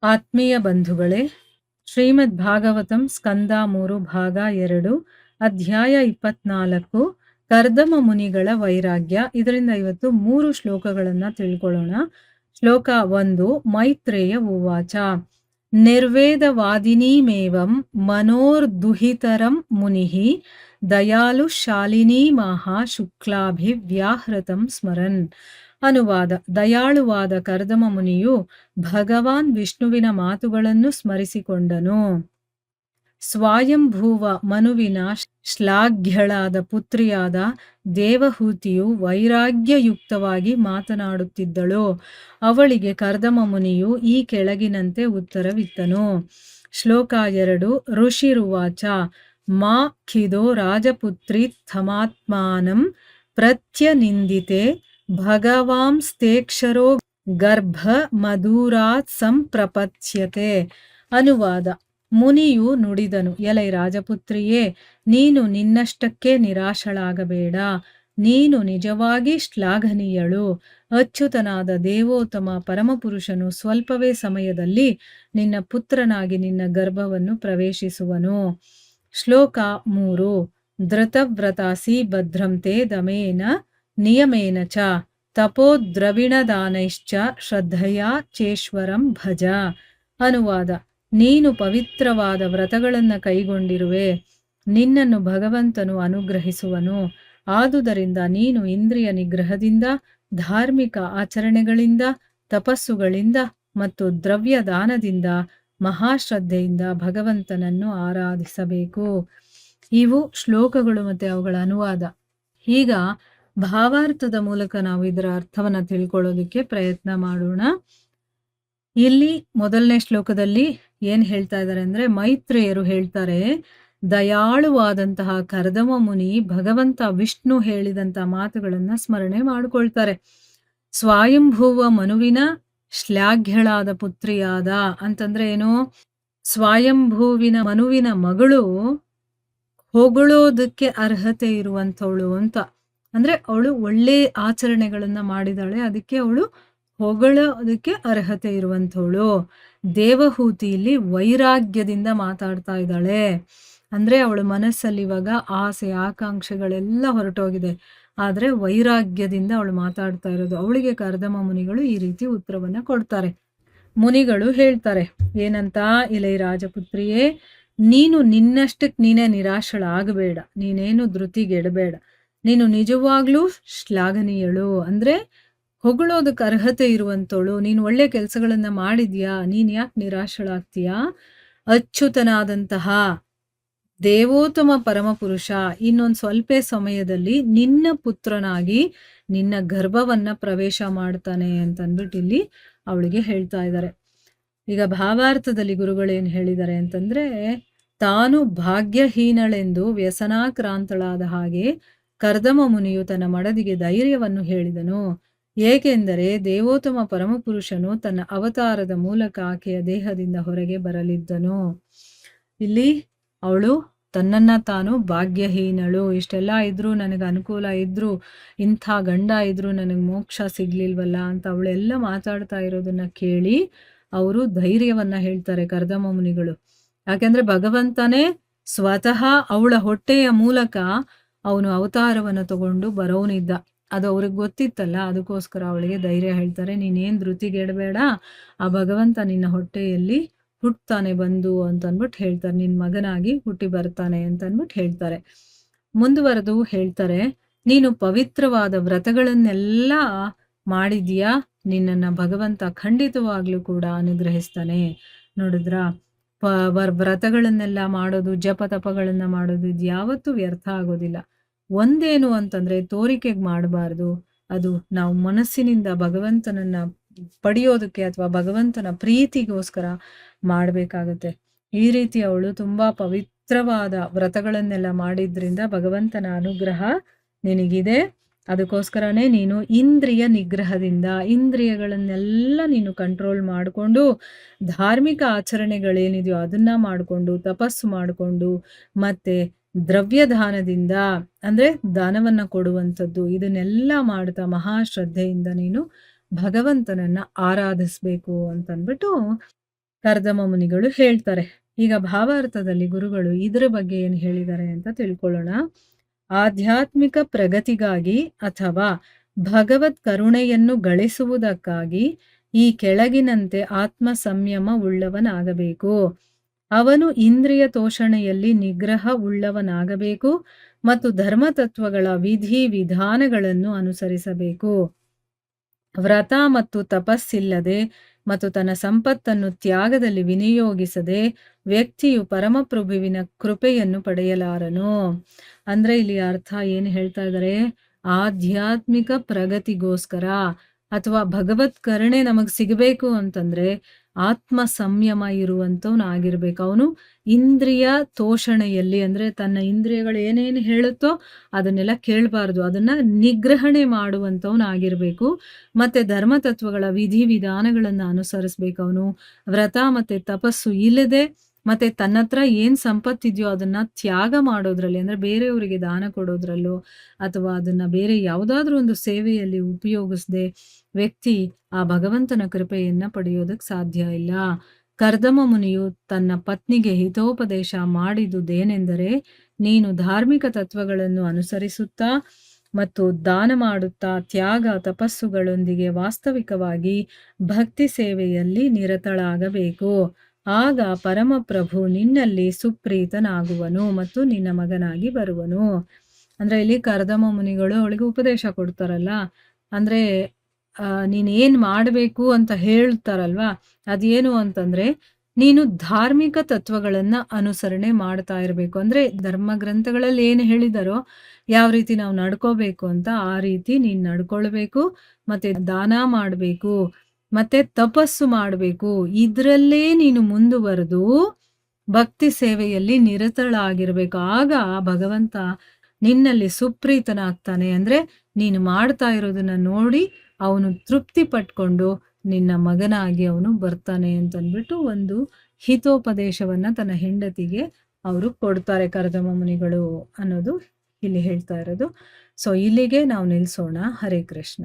ಆತ್ಮೀಯ ಬಂಧುಗಳೇ, ಶ್ರೀಮದ್ ಭಾಗವತಂ ಸ್ಕಂದ 3 ಭಾಗ 2 ಅಧ್ಯಾಯ 24 ಕರ್ದಮ ಮುನಿಗಳ ವೈರಾಗ್ಯ. ಇದರಿಂದ ಇವತ್ತು 3 ಶ್ಲೋಕಗಳನ್ನ ತಿಳ್ಕೊಳ್ಳೋಣ. ಶ್ಲೋಕ 1. ಮೈತ್ರೇಯ ಉವಾಚ ನಿರ್ವೇದವಾದಿನೀಮೇವಂ ಮನೋರ್ದುಹಿತರಂ ಮುನಿಃ ದಯಾಲು ಶಾಲಿನೀಮಾಹ ಶುಕ್ಲಾಭಿವ್ಯಾಹೃತಂ ಸ್ಮರನ್. ಅನುವಾದ. ದಯಾಳುವಾದ ಕರ್ದಮ ಮುನಿಯು ಭಗವಾನ್ ವಿಷ್ಣುವಿನ ಮಾತುಗಳನ್ನು ಸ್ಮರಿಸಿಕೊಂಡನು. ಸ್ವಯಂಭೂವ ಮನುವಿನ ಶ್ಲಾಘ್ಯಳಾದ ಪುತ್ರಿಯಾದ ದೇವಹೂತಿಯು ವೈರಾಗ್ಯಯುಕ್ತವಾಗಿ ಮಾತನಾಡುತ್ತಿದ್ದಳು. ಅವಳಿಗೆ ಕರ್ದಮ ಮುನಿಯು ಈ ಕೆಳಗಿನಂತೆ ಉತ್ತರವಿತ್ತನು. ಶ್ಲೋಕ 2. ಋಷಿರುವಾಚ ಮಾ ಖಿದೋ ರಾಜಪುತ್ರಿ ಥಮಾತ್ಮಾನಂ ಪ್ರತ್ಯನಿಂದಿತೆ ಭಗವಾಂಸ್ತೇಕ್ಷರೋ ಗರ್ಭ ಮಧುರಾತ್ ಸಂಪ್ರಪತ್ಸ್ಯತೆ. ಅನುವಾದ. ಮುನಿಯು ನುಡಿದನು, ಎಲೈ ರಾಜಪುತ್ರಿಯೇ, ನೀನು ನಿನ್ನಷ್ಟಕ್ಕೆ ನಿರಾಶಳಾಗಬೇಡ. ನೀನು ನಿಜವಾಗಿ ಶ್ಲಾಘನೀಯಳು. ಅಚ್ಯುತನಾದ ದೇವೋತ್ತಮ ಪರಮಪುರುಷನು ಸ್ವಲ್ಪವೇ ಸಮಯದಲ್ಲಿ ನಿನ್ನ ಪುತ್ರನಾಗಿ ನಿನ್ನ ಗರ್ಭವನ್ನು ಪ್ರವೇಶಿಸುವನು. ಶ್ಲೋಕ 3. ಧೃತವ್ರತಾಸಿ ಭದ್ರಂತೆ ದಮೇನ ನಿಯಮೇನ ಚ ತಪೋದ್ರವಿಣದಾನೈಶ್ಚ ಶ್ರದ್ಧೆಯ ಚೇಶ್ವರಂ ಭಜ. ಅನುವಾದ. ನೀನು ಪವಿತ್ರವಾದ ವ್ರತಗಳನ್ನು ಕೈಗೊಂಡಿರುವೆ. ನಿನ್ನನ್ನು ಭಗವಂತನು ಅನುಗ್ರಹಿಸುವನು. ಆದುದರಿಂದ ನೀನು ಇಂದ್ರಿಯ ನಿಗ್ರಹದಿಂದ, ಧಾರ್ಮಿಕ ಆಚರಣೆಗಳಿಂದ, ತಪಸ್ಸುಗಳಿಂದ ಮತ್ತು ದ್ರವ್ಯ ದಾನದಿಂದ ಮಹಾಶ್ರದ್ಧೆಯಿಂದ ಭಗವಂತನನ್ನು ಆರಾಧಿಸಬೇಕು. ಇವು ಶ್ಲೋಕಗಳು ಮತ್ತು ಅವುಗಳ ಅನುವಾದ. ಈಗ ಭಾವಾರ್ಥದ ಮೂಲಕ ನಾವು ಇದರ ಅರ್ಥವನ್ನ ತಿಳ್ಕೊಳ್ಳೋದಕ್ಕೆ ಪ್ರಯತ್ನ ಮಾಡೋಣ. ಇಲ್ಲಿ ಮೊದಲನೇ ಶ್ಲೋಕದಲ್ಲಿ ಏನ್ ಹೇಳ್ತಾ ಇದ್ದಾರೆ ಅಂದ್ರೆ, ಮೈತ್ರೇಯರು ಹೇಳ್ತಾರೆ, ದಯಾಳುವಾದಂತಹ ಕರ್ದಮ ಮುನಿ ಭಗವಂತ ವಿಷ್ಣು ಹೇಳಿದಂತ ಮಾತುಗಳನ್ನ ಸ್ಮರಣೆ ಮಾಡಿಕೊಳ್ತಾರೆ. ಸ್ವಯಂಭೂವ ಮನುವಿನ ಶ್ಲಾಘ್ಯಳಾದ ಪುತ್ರಿಯಾದ ಅಂತಂದ್ರೆ ಏನು? ಸ್ವಯಂಭೂವಿನ ಮನುವಿನ ಮಗಳು ಹೊಗಳೋದಕ್ಕೆ ಅರ್ಹತೆ ಇರುವಂಥವಳು ಅಂತ. ಅಂದ್ರೆ ಅವಳು ಒಳ್ಳೆ ಆಚರಣೆಗಳನ್ನ ಮಾಡಿದಾಳೆ, ಅದಕ್ಕೆ ಅವಳು ಹೊಗಳೋದಕ್ಕೆ ಅರ್ಹತೆ ಇರುವಂಥವಳು. ದೇವಹೂತಿ ಇಲ್ಲಿ ವೈರಾಗ್ಯದಿಂದ ಮಾತಾಡ್ತಾ ಇದ್ದಾಳೆ. ಅಂದ್ರೆ ಅವಳ ಮನಸ್ಸಲ್ಲಿ ಇವಾಗ ಆಸೆ ಆಕಾಂಕ್ಷೆಗಳೆಲ್ಲ ಹೊರಟೋಗಿದೆ, ಆದ್ರೆ ವೈರಾಗ್ಯದಿಂದ ಅವಳು ಮಾತಾಡ್ತಾ ಇರೋದು. ಅವಳಿಗೆ ಕರ್ದಮ ಮುನಿಗಳು ಈ ರೀತಿ ಉತ್ತರವನ್ನ ಕೊಡ್ತಾರೆ. ಮುನಿಗಳು ಹೇಳ್ತಾರೆ ಏನಂತ, ಇಲೈ ರಾಜಪುತ್ರಿಯೇ, ನೀನು ನಿನ್ನಷ್ಟಕ್ಕೆ ನೀನೇ ನಿರಾಶಳಾಗಬೇಡ, ನೀನೇನು ಧೃತಿಗೆಡಬೇಡ. ನೀನು ನಿಜವಾಗ್ಲೂ ಶ್ಲಾಘನೀಯಳು, ಅಂದ್ರೆ ಹೊಗಳೋದಕ್ಕೆ ಅರ್ಹತೆ ಇರುವಂತವಳು. ನೀನು ಒಳ್ಳೆ ಕೆಲಸಗಳನ್ನ ಮಾಡಿದ್ಯಾ, ನೀನ್ ಯಾಕೆ ನಿರಾಶಳಾಗ್ತೀಯಾ? ಅಚ್ಯುತನಾದಂತಹ ದೇವೋತ್ತಮ ಪರಮಪುರುಷ ಇನ್ನೊಂದು ಸ್ವಲ್ಪ ಸಮಯದಲ್ಲಿ ನಿನ್ನ ಪುತ್ರನಾಗಿ ನಿನ್ನ ಗರ್ಭವನ್ನ ಪ್ರವೇಶ ಮಾಡ್ತಾನೆ ಅಂತಂದ್ಬಿಟ್ಟು ಇಲ್ಲಿ ಅವಳಿಗೆ ಹೇಳ್ತಾ ಇದ್ದಾರೆ. ಈಗ ಭಾವಾರ್ಥದಲ್ಲಿ ಗುರುಗಳೇನು ಹೇಳಿದ್ದಾರೆ ಅಂತಂದ್ರೆ, ತಾನು ಭಾಗ್ಯಹೀನಳೆಂದು ವ್ಯಸನಾಕ್ರಾಂತಳಾದ ಹಾಗೆ ಕರ್ದಮ ಮುನಿಯು ತನ್ನ ಮಡದಿಗೆ ಧೈರ್ಯವನ್ನು ಹೇಳಿದನು. ಏಕೆಂದರೆ ದೇವೋತ್ತಮ ಪರಮಪುರುಷನು ತನ್ನ ಅವತಾರದ ಮೂಲಕ ಆಕೆಯ ದೇಹದಿಂದ ಹೊರಗೆ ಬರಲಿದ್ದನು. ಇಲ್ಲಿ ಅವಳು ತನ್ನನ್ನ ತಾನು ಭಾಗ್ಯಹೀನಳು, ಇಷ್ಟೆಲ್ಲ ಇದ್ರು ನನಗೆ ಅನುಕೂಲ ಇದ್ರು, ಇಂಥ ಗಂಡ ಇದ್ರು ನನಗೆ ಮೋಕ್ಷ ಸಿಗ್ಲಿಲ್ವಲ್ಲ ಅಂತ ಅವಳೆಲ್ಲ ಮಾತಾಡ್ತಾ ಇರೋದನ್ನ ಕೇಳಿ ಅವರು ಧೈರ್ಯವನ್ನ ಹೇಳ್ತಾರೆ ಕರ್ದಮ ಮುನಿಗಳು. ಯಾಕೆಂದ್ರೆ ಭಗವಂತನೇ ಸ್ವತಃ ಅವಳ ಹೊಟ್ಟೆಯ ಮೂಲಕ ಅವನು ಅವತಾರವನ್ನು ತಗೊಂಡು ಬರೋನಿದ್ದ. ಅದು ಅವ್ರಿಗೆ ಗೊತ್ತಿತ್ತಲ್ಲ, ಅದಕ್ಕೋಸ್ಕರ ಅವಳಿಗೆ ಧೈರ್ಯ ಹೇಳ್ತಾರೆ, ನೀನೇನ್ ಧೃತಿಗೆಡಬೇಡ, ಆ ಭಗವಂತ ನಿನ್ನ ಹೊಟ್ಟೆಯಲ್ಲಿ ಹುಟ್ಟುತ್ತಾನೆ ಬಂದು ಅಂತ ಅಂದ್ಬಿಟ್ಟು ಹೇಳ್ತಾರೆ, ನಿನ್ ಮಗನಾಗಿ ಹುಟ್ಟಿ ಬರ್ತಾನೆ ಅಂತ ಅಂದ್ಬಿಟ್ಟು ಹೇಳ್ತಾರೆ. ಮುಂದುವರೆದು ಹೇಳ್ತಾರೆ, ನೀನು ಪವಿತ್ರವಾದ ವ್ರತಗಳನ್ನೆಲ್ಲ ಮಾಡಿದ್ಯಾ, ನಿನ್ನನ್ನ ಭಗವಂತ ಖಂಡಿತವಾಗ್ಲೂ ಕೂಡ ಅನುಗ್ರಹಿಸ್ತಾನೆ. ನೋಡಿದ್ರ, ವ್ರತಗಳನ್ನೆಲ್ಲ ಮಾಡೋದು, ಜಪ ತಪಗಳನ್ನ ಮಾಡೋದು, ಇದು ಯಾವತ್ತೂ ವ್ಯರ್ಥ ಆಗೋದಿಲ್ಲ. ಒಂದೇನು ಅಂತಂದ್ರೆ ತೋರಿಕೆಗೆ ಮಾಡಬಾರ್ದು, ಅದು ನಾವು ಮನಸ್ಸಿನಿಂದ ಭಗವಂತನನ್ನ ಪಡೆಯೋದಕ್ಕೆ ಅಥವಾ ಭಗವಂತನ ಪ್ರೀತಿಗೋಸ್ಕರ ಮಾಡಬೇಕಾಗತ್ತೆ. ಈ ರೀತಿ ಅವಳು ತುಂಬಾ ಪವಿತ್ರವಾದ ವ್ರತಗಳನ್ನೆಲ್ಲ ಮಾಡಿದ್ರಿಂದ ಭಗವಂತನ ಅನುಗ್ರಹ ನಿನಗಿದೆ. ಅದಕ್ಕೋಸ್ಕರನೇ ನೀನು ಇಂದ್ರಿಯ ನಿಗ್ರಹದಿಂದ ಇಂದ್ರಿಯಗಳನ್ನೆಲ್ಲ ನೀನು ಕಂಟ್ರೋಲ್ ಮಾಡಿಕೊಂಡು, ಧಾರ್ಮಿಕ ಆಚರಣೆಗಳೇನಿದೆಯೋ ಅದನ್ನ ಮಾಡಿಕೊಂಡು, ತಪಸ್ಸು ಮಾಡಿಕೊಂಡು, ಮತ್ತೆ ದ್ರವ್ಯ ದಾನದಿಂದ ಅಂದ್ರೆ ದಾನವನ್ನ ಕೊಡುವಂಥದ್ದು, ಇದನ್ನೆಲ್ಲ ಮಾಡ್ತಾ ಮಹಾಶ್ರದ್ಧೆಯಿಂದ ನೀನು ಭಗವಂತನನ್ನ ಆರಾಧಿಸ್ಬೇಕು ಅಂತಂದ್ಬಿಟ್ಟು ಕರ್ದಮ ಮುನಿಗಳು ಹೇಳ್ತಾರೆ. ಈಗ ಭಾವಾರ್ಥದಲ್ಲಿ ಗುರುಗಳು ಇದರ ಬಗ್ಗೆ ಏನು ಹೇಳಿದ್ದಾರೆ ಅಂತ ತಿಳ್ಕೊಳ್ಳೋಣ. ಆಧ್ಯಾತ್ಮಿಕ ಪ್ರಗತಿಗಾಗಿ ಅಥವಾ ಭಗವತ್ ಕರುಣೆಯನ್ನು ಗಳಿಸುವುದಕ್ಕಾಗಿ ಈ ಕೆಳಗಿನಂತೆ ಆತ್ಮ ಸಂಯಮ ಉಳ್ಳವನಾಗಬೇಕು. ಅವನು ಇಂದ್ರಿಯ ತೋಷಣೆಯಲ್ಲಿ ನಿಗ್ರಹ ಉಳ್ಳವನಾಗಬೇಕು ಮತ್ತು ಧರ್ಮತತ್ವಗಳ ವಿಧಿ ವಿಧಾನಗಳನ್ನು ಅನುಸರಿಸಬೇಕು. ವ್ರತ ಮತ್ತು ತಪಸ್ಸಿಲ್ಲದೆ ಮತ್ತು ತನ್ನ ಸಂಪತ್ತನ್ನು ತ್ಯಾಗದಲ್ಲಿ ವಿನಿಯೋಗಿಸದೆ ವ್ಯಕ್ತಿಯು ಪರಮಪ್ರಭುವಿನ ಕೃಪೆಯನ್ನು ಪಡೆಯಲಾರನು. ಅಂದ್ರೆ ಇಲ್ಲಿ ಅರ್ಥ ಏನು ಹೇಳ್ತಾ ಇದ್ದಾರೆ, ಆಧ್ಯಾತ್ಮಿಕ ಪ್ರಗತಿಗೋಸ್ಕರ ಅಥವಾ ಭಗವತ್ ಕರುಣೆ ನಮಗ್ ಸಿಗಬೇಕು ಅಂತಂದ್ರೆ ಆತ್ಮ ಸಂಯಮ ಇರುವಂತವನಾಗಿರ್ಬೇಕು. ಅವನು ಇಂದ್ರಿಯ ತೋಷಣೆಯಲ್ಲಿ ಅಂದ್ರೆ ತನ್ನ ಇಂದ್ರಿಯಗಳು ಏನೇನು ಹೇಳುತ್ತೋ ಅದನ್ನೆಲ್ಲ ಕೇಳಬಾರ್ದು, ಅದನ್ನ ನಿಗ್ರಹಣೆ ಮಾಡುವಂತವನಾಗಿರ್ಬೇಕು. ಮತ್ತೆ ಧರ್ಮತತ್ವಗಳ ವಿಧಿ ವಿಧಾನಗಳನ್ನ ಅನುಸರಿಸ್ಬೇಕು. ಅವನು ವ್ರತ ಮತ್ತೆ ತಪಸ್ಸು ಇಲ್ಲದೆ ಮತ್ತೆ ತನ್ನ ಹತ್ರ ಏನ್ ಸಂಪತ್ತಿದೆಯೋ ಅದನ್ನ ತ್ಯಾಗ ಮಾಡೋದ್ರಲ್ಲಿ ಅಂದ್ರೆ ಬೇರೆಯವರಿಗೆ ದಾನ ಕೊಡೋದ್ರಲ್ಲೋ ಅಥವಾ ಅದನ್ನ ಬೇರೆ ಯಾವುದಾದ್ರೂ ಒಂದು ಸೇವೆಯಲ್ಲಿ ಉಪಯೋಗಿಸದೆ ವ್ಯಕ್ತಿ ಆ ಭಗವಂತನ ಕೃಪೆಯನ್ನ ಪಡೆಯೋದಕ್ಕೆ ಸಾಧ್ಯ ಇಲ್ಲ. ಕರ್ದಮ ಮುನಿಯು ತನ್ನ ಪತ್ನಿಗೆ ಹಿತೋಪದೇಶ ಮಾಡಿದುದೇನೆಂದರೆ, ನೀನು ಧಾರ್ಮಿಕ ತತ್ವಗಳನ್ನು ಅನುಸರಿಸುತ್ತಾ ಮತ್ತು ದಾನ ಮಾಡುತ್ತಾ ತ್ಯಾಗ ತಪಸ್ಸುಗಳೊಂದಿಗೆ ವಾಸ್ತವಿಕವಾಗಿ ಭಕ್ತಿ ಸೇವೆಯಲ್ಲಿ ನಿರತಳಾಗಬೇಕು. ಆಗ ಪರಮಪ್ರಭು ನಿನ್ನಲ್ಲಿ ಸುಪ್ರೀತನಾಗುವನು ಮತ್ತು ನಿನ್ನ ಮಗನಾಗಿ ಬರುವನು. ಅಂದ್ರೆ ಇಲ್ಲಿ ಕರ್ದಮ ಮುನಿಗಳು ಅವಳಿಗೆ ಉಪದೇಶ ಕೊಡ್ತಾರಲ್ಲ, ಅಂದ್ರೆ ನೀನ್ ಏನ್ ಮಾಡ್ಬೇಕು ಅಂತ ಹೇಳ್ತಾರಲ್ವಾ, ಅದೇನು ಅಂತಂದ್ರೆ ನೀನು ಧಾರ್ಮಿಕ ತತ್ವಗಳನ್ನ ಅನುಸರಣೆ ಮಾಡ್ತಾ ಇರ್ಬೇಕು. ಅಂದ್ರೆ ಧರ್ಮ ಗ್ರಂಥಗಳಲ್ಲಿ ಏನು ಹೇಳಿದಾರೋ ಯಾವ ರೀತಿ ನಾವು ನಡ್ಕೋಬೇಕು ಅಂತ ಆ ರೀತಿ ನೀನ್ ನಡ್ಕೊಳ್ಬೇಕು. ಮತ್ತೆ ದಾನ ಮಾಡ್ಬೇಕು, ಮತ್ತೆ ತಪಸ್ಸು ಮಾಡ್ಬೇಕು. ಇದ್ರಲ್ಲೇ ನೀನು ಮುಂದುವರೆದು ಭಕ್ತಿ ಸೇವೆಯಲ್ಲಿ ನಿರತಳಾಗಿರ್ಬೇಕು. ಆಗ ಭಗವಂತ ನಿನ್ನಲ್ಲಿ ಸುಪ್ರೀತನಾಗ್ತಾನೆ. ಅಂದ್ರೆ ನೀನು ಮಾಡ್ತಾ ಇರೋದನ್ನ ನೋಡಿ ಅವನು ತೃಪ್ತಿ ಪಟ್ಕೊಂಡು ನಿನ್ನ ಮಗನಾಗಿ ಅವನು ಬರ್ತಾನೆ ಅಂತಂದ್ಬಿಟ್ಟು ಒಂದು ಹಿತೋಪದೇಶವನ್ನ ತನ್ನ ಹೆಂಡತಿಗೆ ಅವರು ಕೊಡ್ತಾರೆ ಕರ್ದಮ ಮುನಿಗಳು ಅನ್ನೋದು ಇಲ್ಲಿ ಹೇಳ್ತಾ ಇರೋದು. ಸೊ ಇಲ್ಲಿಗೆ ನಾವು ನಿಲ್ಸೋಣ. ಹರೇ ಕೃಷ್ಣ.